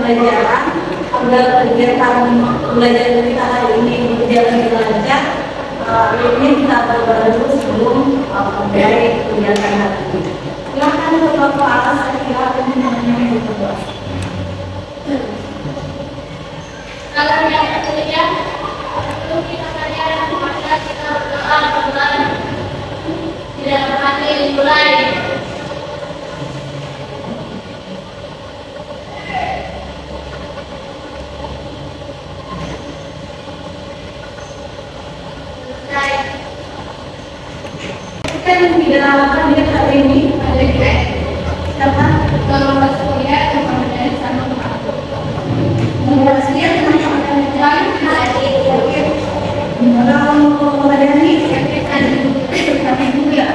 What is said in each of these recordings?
pembelajaran agar kegiatan belajar kita hari ini berjalan dengan lancar. Ini kita berdoa dulu sebelum memulai kegiatan hari ini. Silakan Bapak Alas, saya kira yang berdoa. Kalau yang ketiga, sebelum kita belajar, maka kita berdoa tidak berhenti mulai. Kita yang tidak lakukan di hari ini ada juga siapa? Kalau masuk kuliah, kemudian sama aku. Universitas teman-teman kalau Madani kami juga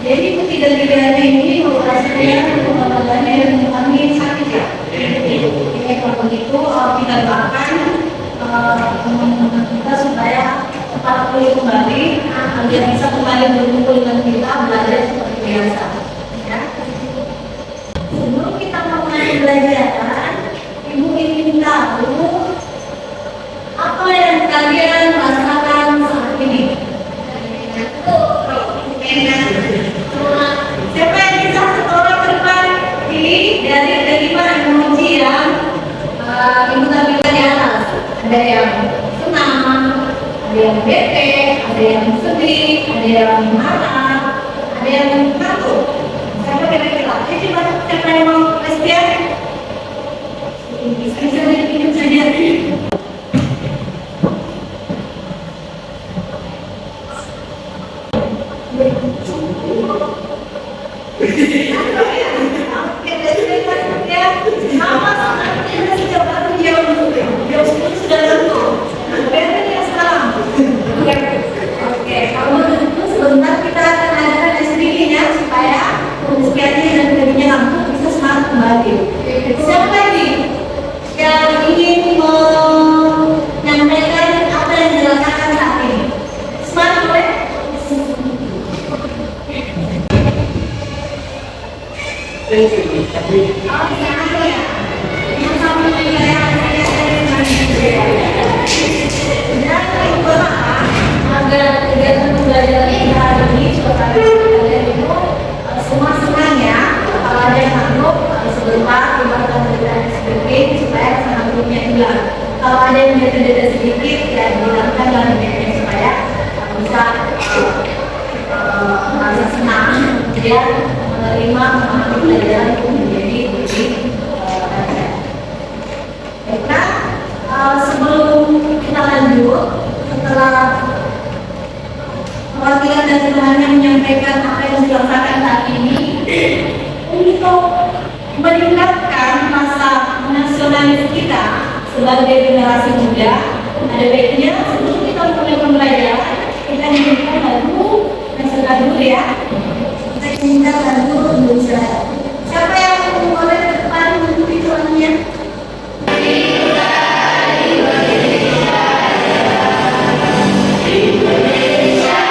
jadi ketiga-tiganya ini operasinya pengobatan yang kami sakit ya. Jadi kalau begitu kita doakan teman-teman kita supaya cepat pulih kembali agar bisa kembali berkumpul dengan kita belajar seperti biasa. Ya. Sebelum kita memulai pembelajaran, Ibu ingin tahu apa yang kalian rasakan saat ini. Siapa yang bisa sekolah ke depan? Pilih dari kelima emoji yang Ibu tampilkan di atas. Ada yang senang, ada yang bete, ada yang sedih, ada yang marah, ada yang takut. Siapa kira-kira? Siapa yang mau Christian? Bisa dibikin saja. Sebentar kita akan adakan sedikitnya supaya Rizkyani dan dirinya mampu bisa semangat kembali. Siapa lagi yang ingin menyampaikan apa yang dirasakan saat ini? Semangat boleh? Agar kegiatan pembelajaran kita hari ini suasana kalian itu semua senang ya. Kalau ada yang ngantuk sebentar dibuatkan belajar sedikit supaya ngantuknya hilang. Kalau ada yang beda-beda sedikit ya dihilangkan lainnya supaya bisa merasa senang kemudian menerima memahami pelajaran itu menjadi lebih lancar. Baiklah, sebelum kita lanjut setelah perwakilan dari temannya menyampaikan apa yang dirasakan saat ini untuk meningkatkan rasa nasionalis kita sebagai generasi muda, ada baiknya sebelum kita mulai pembelajaran kita nyanyikan lagu nasional dulu ya. Kita nyanyikan lagu Indonesia. Siapa yang boleh ke depan mengikuti suaranya? Indonesia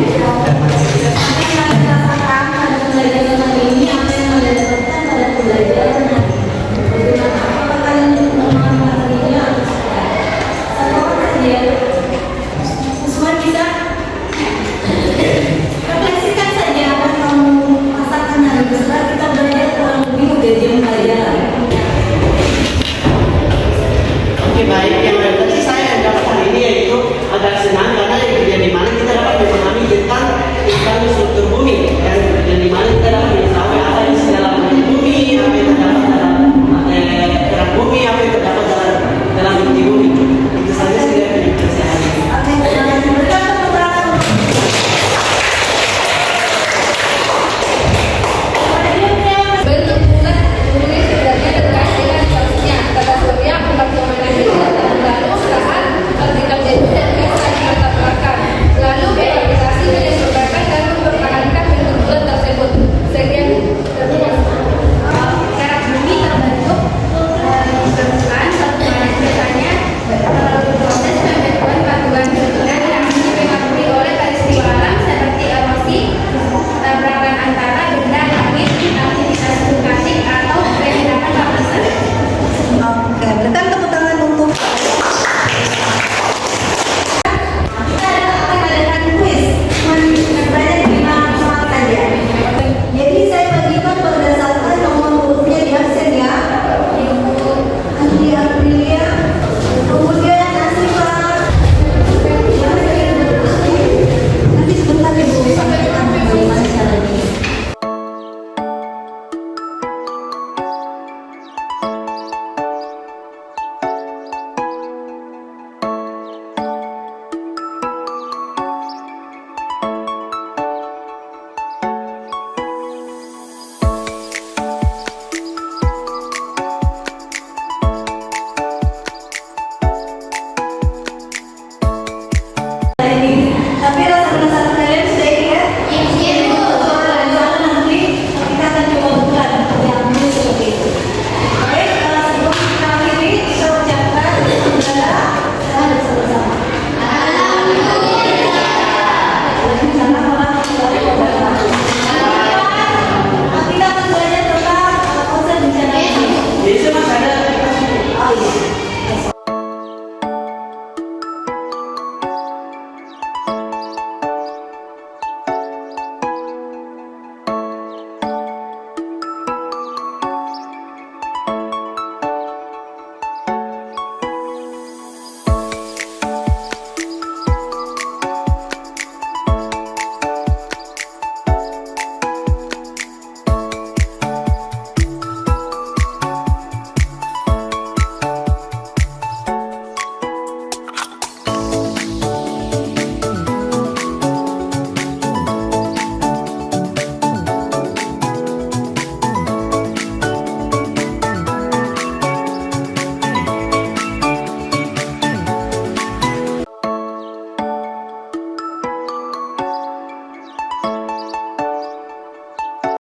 dan materi.